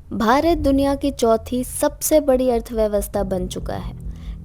भारत दुनिया की चौथी सबसे बड़ी अर्थव्यवस्था बन चुका है।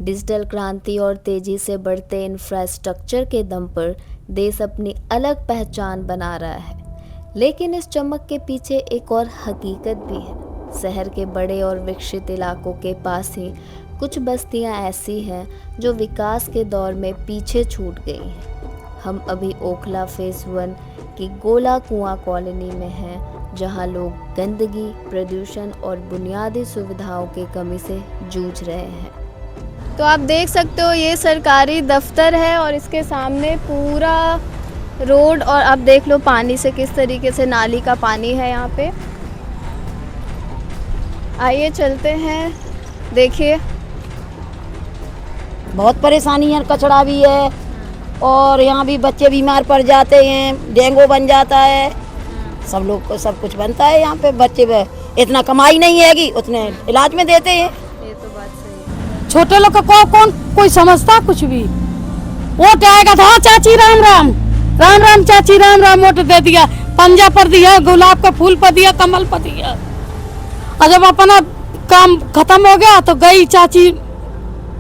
डिजिटल क्रांति और तेजी से बढ़ते इंफ्रास्ट्रक्चर के दम पर देश अपनी अलग पहचान बना रहा है। लेकिन इस चमक के पीछे एक और हकीकत भी है। शहर के बड़े और विकसित इलाकों के पास ही कुछ बस्तियां ऐसी हैं जो विकास के दौर में पीछे छूट गई हैं। हम अभी ओखला फेज 1 की गोला कुआं कॉलोनी में हैं, जहां लोग गंदगी, प्रदूषण और बुनियादी सुविधाओं की कमी से जूझ रहे हैं। तो आप देख सकते हो ये सरकारी दफ्तर है और इसके सामने पूरा रोड, और आप देख लो पानी से किस तरीके से नाली का पानी है यहाँ पे। आइए चलते हैं, देखिए बहुत परेशानी है, कचरा भी है और यहाँ भी बच्चे बीमार पड़ जाते हैं, डेंगू बन जाता है, सब लोग को सब कुछ बनता है यहाँ पे। बच्चे इतना कमाई नहीं है कि उतने इलाज में देते हैं। ये तो बात सही है। छोटे लोग को कौन कोई समझता कुछ भी। वोट आएगा था, चाची राम राम राम राम, चाची राम राम, वोट दे दिया, पंजा पर दिया, गुलाब का फूल पर दिया, कमल पर दिया, और जब अपना काम खत्म हो गया तो गई चाची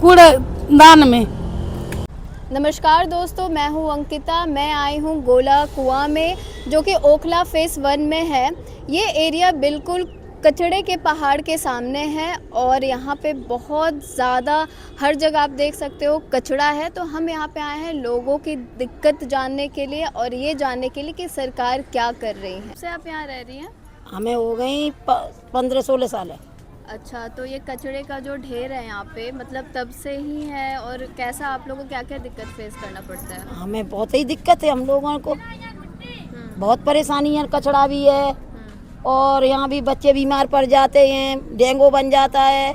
कूड़ेदान में। नमस्कार दोस्तों, मैं हूं अंकिता। मैं आई हूं गोला कुआं में, जो कि ओखला फेज 1 में है। ये एरिया बिल्कुल कचड़े के पहाड़ के सामने है और यहाँ पे बहुत ज़्यादा हर जगह आप देख सकते हो कचड़ा है। तो हम यहाँ पे आए हैं लोगों की दिक्कत जानने के लिए और ये जानने के लिए कि सरकार क्या कर रही है। से आप यहाँ रह रही हैं? हमें हो गई 15-16 साल है। अच्छा, तो ये कचड़े का जो ढेर है यहाँ पे, मतलब तब से ही है, और कैसा आप लोगों को क्या क्या दिक्कत फेस करना पड़ता है? हमें बहुत ही दिक्कत है, हम लोगों को बहुत परेशानी है, कचरा भी है और यहाँ भी बच्चे बीमार पड़ जाते हैं, डेंगू बन जाता है,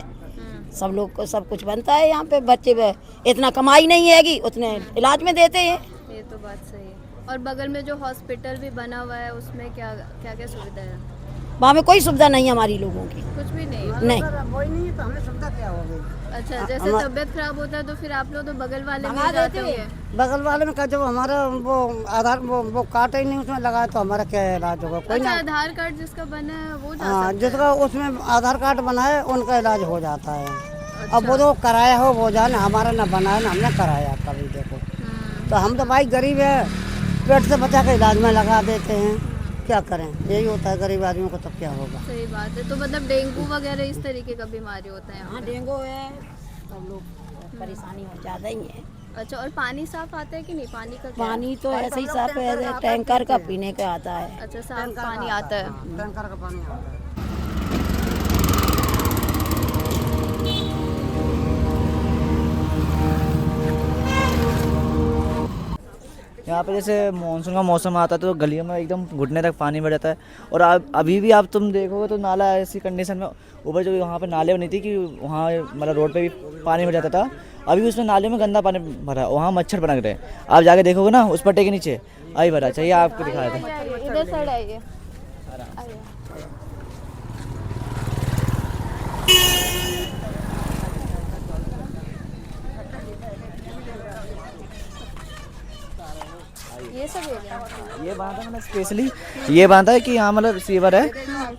सब लोग को सब कुछ बनता है यहाँ पे। बच्चे इतना कमाई नहीं है कि उतने इलाज में देते हैं। ये तो बात सही है। और बगल में जो हॉस्पिटल भी बना हुआ है उसमें क्या क्या क्या सुविधा है? वहाँ में कोई सुविधा नहीं है हमारी लोगों की, कुछ भी नहीं? नहीं। वही नहीं तो हमें सुविधा क्या होगी। अच्छा, जैसे तबीयत खराब होता है तो फिर आप लोग तो बगल वाले में लगा जाते देते होंगे। बगल वाले में जब हमारा वो आधार वो कार्ड ही नहीं उसमें लगाया तो हमारा क्या इलाज होगा? कोई अच्छा, ना। आधार कार्ड जिसका बना है वो जा हाँ, सकता है? जिसका उसमें आधार कार्ड बना है उनका इलाज हो जाता है। अब वो जो कराया हो वो जाने, हमारा ना बना है ना हमने कराया कभी। देखो तो हम तो भाई गरीब है, पेट से बचा के इलाज में लगा देते हैं, क्या करें, यही होता है गरीब आदमियों को, तब क्या होगा। सही बात है। तो मतलब डेंगू वगैरह इस तरीके का बीमारी होता है यहाँ हाँ, पे? डेंगू है, सब लोग परेशानी हो ज़्यादा ही है। अच्छा, और पानी साफ आता है कि नहीं? पानी का क्या? पानी तो ऐसे ही साफ है, टैंकर का पीने का आता है। अच्छा, साफ पानी आता है। टैंकर का पानी आता है। यहाँ पे जैसे मानसून का मौसम आता है तो गलियों में एकदम घुटने तक पानी भर जाता है। और अभी भी आप तुम देखोगे तो नाला ऐसी कंडीशन में ऊपर जो वहाँ पे नाले बनी थी कि वहाँ मतलब रोड पे भी पानी भर जाता था, अभी उसमें नाले में गंदा पानी भरा है, वहाँ मच्छर पनक रहे हैं। आप जाके देखोगे ना उस पट्टे के नीचे आई भरा। चाहिए आपको दिखाया था। इधर साइड आइए। ये सब एरिया ये बांधा है मतलब स्पेशली ये बांधा है कि यहाँ मतलब सीवर है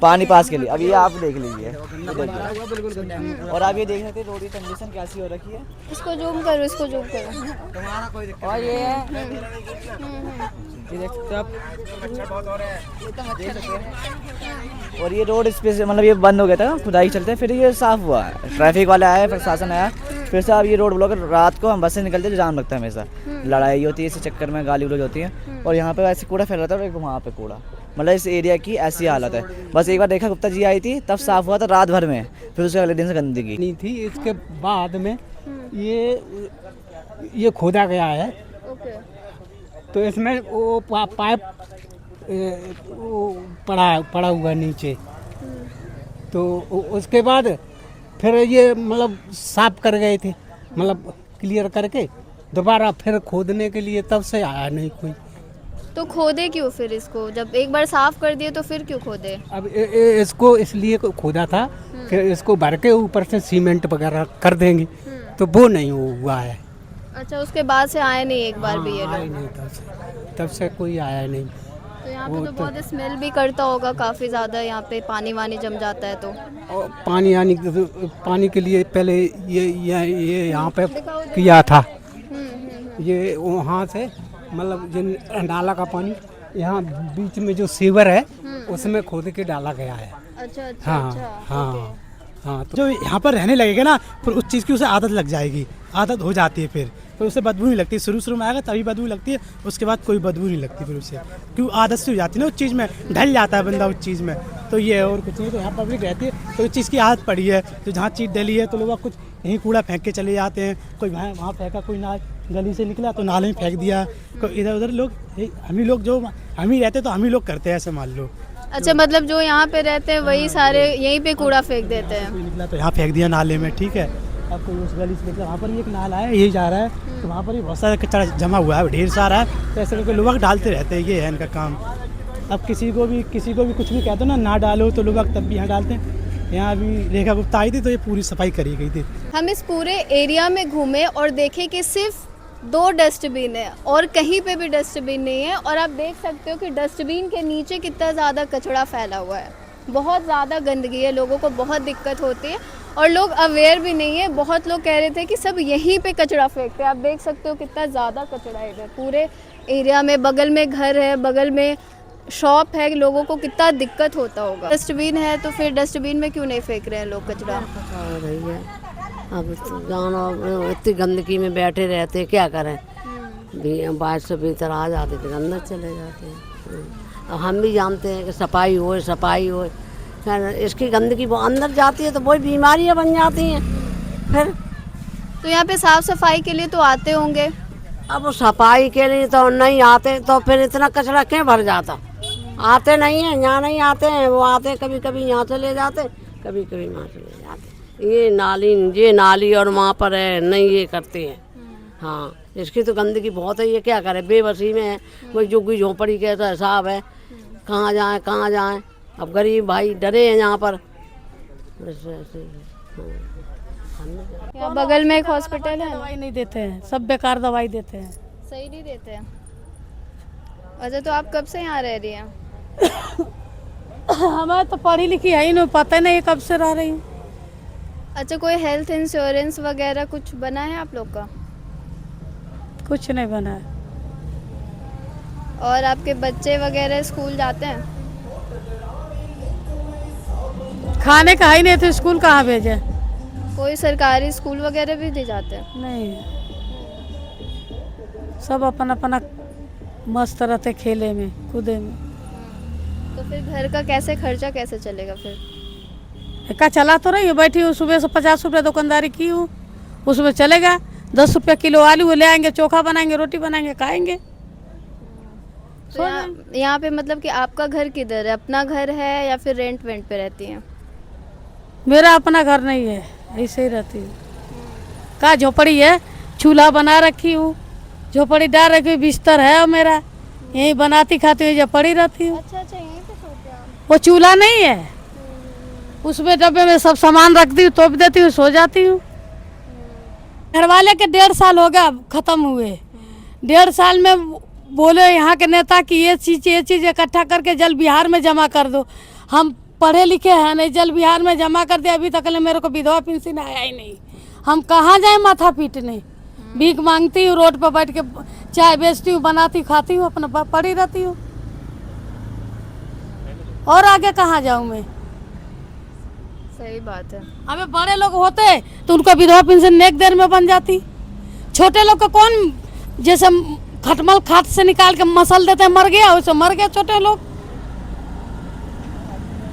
पानी पास के लिए। अब ये आप देख लीजिए, ये देखिए। और आप ये देख सकते हैं रोड की कंडीशन कैसी हो रखी है। इसको जूम करो, इसको जूम करो। और ये है ये देख सकते हो आप। और ये रोड स्पेस मतलब ये बंद हो गया था खुदाई चलते, फिर ये साफ हुआ है, ट्रैफिक वाले आए, प्रशासन आया, फिर से अब ये रोड ब्लॉक। रात को हम बस से निकलते तो जाम लगता है, हमेशा लड़ाई होती है इसी चक्कर में, गाली गलौज होती है। और यहाँ पे ऐसे कूड़ा फैल रहा था, वहाँ पे कूड़ा, मतलब इस एरिया की ऐसी हालत है। बस एक बार देखा गुप्ता जी आई थी तब साफ हुआ था रात भर में, फिर उसके अगले दिन से गंदगी नहीं थी। इसके बाद में ये खोदा गया है। ओके। तो इसमें वो पाइप वो पड़ा हुआ है नीचे। तो उसके बाद फिर ये मतलब साफ कर गए थे, मतलब क्लियर करके दोबारा फिर खोदने के लिए, तब से आया नहीं कोई। तो खोदे क्यों फिर इसको? जब एक बार साफ कर दिए तो फिर क्यों खोदे? अब इसको इसलिए खोदा था कि इसको भर के ऊपर से सीमेंट वगैरह कर देंगे, तो वो नहीं हुआ है। अच्छा, उसके बाद से आए नहीं एक बार भी ये आए लोग? नहीं, तब से कोई आया नहीं। तो यहाँ पे तो बहुत स्मेल भी करता होगा काफ़ी ज़्यादा, यहाँ पे पानी वानी जम जाता है तो। और पानी के लिए पहले ये यहाँ पे किया था। ये वहाँ से मतलब जिन डाला का पानी यहाँ बीच में जो सीवर है उसमें खोद के डाला गया है। अच्छा अच्छा हाँ अच्छा। हाँ हाँ। तो जो यहाँ पर रहने लगेगा ना फिर उस चीज़ की उसे आदत लग जाएगी, आदत हो जाती है फिर उसे बदबू नहीं लगती। शुरू में आएगा तभी बदबू लगती है, उसके बाद कोई बदबू नहीं लगती फिर उसे, क्यों आदत से हो जाती है ना उस चीज़ में, ढल जाता है बंदा उस चीज़ में। तो ये और कुछ नहीं। तो यहाँ पब्लिक रहती है तो इस चीज़ की आदत पड़ी है। तो जहाँ चीज़ डली है तो लोग कुछ यहीं कूड़ा फेंक के चले जाते हैं, कोई वहाँ फेंका, कोई ना गली से निकला तो नाले में फेंक दिया, कोई इधर उधर। लोग हम ही रहते तो हम ही लोग करते हैं ऐसे, मान लो। अच्छा, मतलब जो यहाँ पे रहते हैं वही सारे यहीं पे कूड़ा फेंक देते हैं। कोई निकला तो यहाँ फेंक दिया नाले में, ठीक है। अब कोई उस गली से निकला, वहाँ पर भी एक नाला है, यही जा रहा है तो वहाँ पर भी बहुत सारा कचरा जमा हुआ है, ढेर सारा है। तो ऐसे करके लोग डालते रहते हैं, ये है इनका काम। अब किसी को भी कुछ भी कहते हो ना डालो तो लोग तब भी यहाँ डालते हैं। यहाँ अभी रेखा गुप्ता आई थी तो ये पूरी सफाई करी गई थी। हम इस पूरे एरिया में घूमे और देखे कि सिर्फ 2 डस्टबिन है और कहीं पे भी डस्टबिन नहीं है। और आप देख सकते हो कि डस्टबिन के नीचे कितना ज़्यादा कचरा फैला हुआ है, बहुत ज़्यादा गंदगी है, लोगों को बहुत दिक्कत होती है और लोग अवेयर भी नहीं है। बहुत लोग कह रहे थे कि सब यहीं पे कचरा फेंकते हैं। आप देख सकते हो कितना ज़्यादा कचरा है इधर पूरे एरिया में। बगल में घर है, बगल में शॉप है, लोगों को कितना दिक्कत होता होगा। डस्टबिन है तो फिर डस्टबिन में क्यों नहीं फेंक रहे हैं लोग कचरा? भैया अब जानो इतनी गंदगी में बैठे रहते क्या करें, बाहर से भीतर आ जाते फिर अंदर चले जाते हैं। अब हम भी जानते हैं कि सफाई हो, इसकी गंदगी वो अंदर जाती है तो वही बीमारियां बन जाती हैं फिर। तो यहाँ पे साफ सफाई के लिए तो आते होंगे। अब वो सफाई के लिए तो नहीं आते तो फिर इतना कचरा क्यों भर जाता? आते नहीं हैं, यहाँ नहीं आते हैं, वो आते कभी कभी यहाँ से ले जाते, कभी कभी वहाँ से ले जाते। ये नाली और वहाँ पर है नहीं, ये करते हैं। हाँ, इसकी तो गंदगी बहुत है, ये क्या करे, बेबसी में है। कोई झुग्गी झोंपड़ी कैसा हिसाब है, कहाँ जाएं। अब गरीब भाई डरे हैं यहाँ पर। यहाँ बगल में एक हॉस्पिटल है, दवाई नहीं देते हैं, सब बेकार दवाई देते हैं। सही नहीं देते हैं। अच्छा, तो आप कब से यहाँ रह रही हैं? हमें तो पढ़ी लिखी है ही नहीं, पता नहीं कब से रह रही हूँ। अच्छा, कोई हेल्थ इंश्योरेंस वगैरह कुछ बना है आप लोग का? कुछ नहीं बना है। और आपके बच्चे वगैरह स्कूल जाते हैं? खाने का ही नहीं तो स्कूल कहाँ भेजे? कोई सरकारी स्कूल वगैरह भी नहीं जाते हैं? नहीं, सब अपना मस्त रहते, खेले में कूदे में। तो फिर घर का खर्चा कैसे चलेगा फिर? का चला तो रही है, बैठी हूँ, सुबह से 50 रुपये दुकानदारी की हूँ, उसमें चलेगा। 10 रुपये किलो आलू ले आएंगे, चोखा बनाएंगे, रोटी बनाएंगे, खाएंगे। तो यहाँ पे मतलब कि आपका घर किधर है? अपना घर है या फिर रेंट पे रहती हैं? मेरा अपना घर नहीं है, ऐसे ही रहती हूँ। का झोपड़ी है, चूल्हा बना रखी हूँ, झोपड़ी डाल रखी हूँ, बिस्तर है और मेरा यहीं बनाती खाती हूँ, जब पड़ी रहती हूँ। अच्छा, यहीं पे सोते हैं? वो चूल्हा नहीं है, उसमें डब्बे में सब सामान रख दी हूँ, तोप देती हूँ, सो जाती हूँ। घर वाले के 1.5 साल हो गया ख़त्म हुए। 1.5 साल में बोले यहाँ के नेता कि ये चीज़ इकट्ठा करके जल बिहार में जमा कर दो। हम पढ़े लिखे हैं नहीं, जल बिहार में जमा कर दिया, अभी तक मेरे को विधवा पेंशन आया ही नहीं। हम कहाँ जाए माथा पीटने? भीख मांगती हूँ, रोड पर बैठ के चाय बेचती हूँ, बनाती खाती हूँ, अपना पड़ी रहती हूँ। और आगे कहाँ जाऊँ मैं? सही बात है। हमें बड़े लोग होते तो उनका विधवा पेंशन नेक देर में बन जाती। छोटे लोग को कौन, जैसे खटमल खाट से निकाल के मसल देते हैं, मर गया वैसे मर गया छोटे लोग।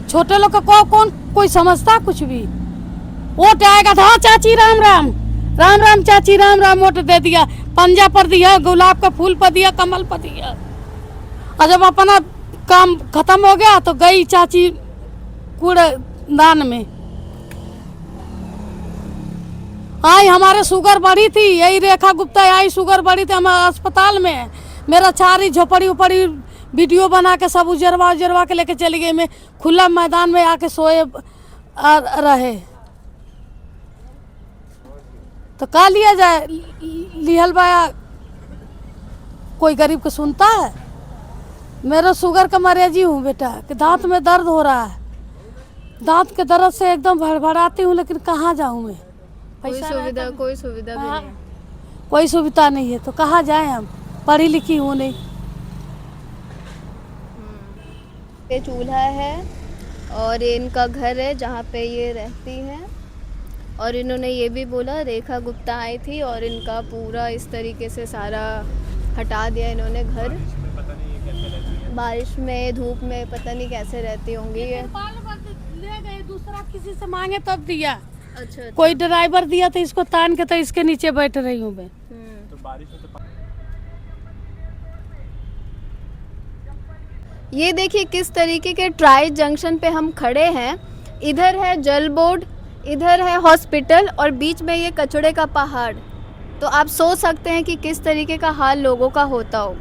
छोटे लोग को कौन कोई समझता कुछ भी? वोट आएगा तो हाँ चाची राम राम, राम राम चाची राम राम, वोट दे दिया, पंजा पर दिया, गुलाब का फूल पर दिया, कमल पर दिया। और जब अपना काम खत्म हो गया तो गई चाची कूड़ेदान में। आई हमारे शुगर बढ़ी थी, यही रेखा गुप्ता आई, शुगर बढ़ी थी हमारे अस्पताल में। मेरा चारी झोपड़ी उपड़ी वीडियो बना के सब उजरवा के लेके चली गई। मैं खुला मैदान में आके सोए रहे तो का लिया जाए? लिहल बाया कोई गरीब को सुनता है? मेरा शुगर का मरीज ही हूँ बेटा, कि दांत में दर्द हो रहा है। दांत के दर्द से एकदम भड़बड़ाती हूँ, लेकिन कहाँ जाऊँ मैं? कोई सुविधा भी हाँ, नहीं है। कोई सुविधा नहीं है तो कहाँ जाएं हम? पढ़ी लिखी हूँ नहीं। ये चूल्हा है और ये इनका घर है जहाँ पे ये रहती हैं। और इन्होंने ये भी बोला, रेखा गुप्ता आई थी और इनका पूरा इस तरीके से सारा हटा दिया इन्होंने घर। बारिश में धूप में पता नहीं कैसे रहती होंगी ये। ले गए, दूसरा किसी से मांगे तब दिया। अच्छा। कोई ड्राइवर दिया तो इसको तान के तो इसके नीचे बैठ रही हूँ मैं। ये देखिए किस तरीके के ट्राई जंक्शन पे हम खड़े हैं। इधर है जल बोर्ड, इधर है हॉस्पिटल और बीच में ये कचड़े का पहाड़। तो आप सोच सकते हैं कि किस तरीके का हाल लोगों का होता होगा।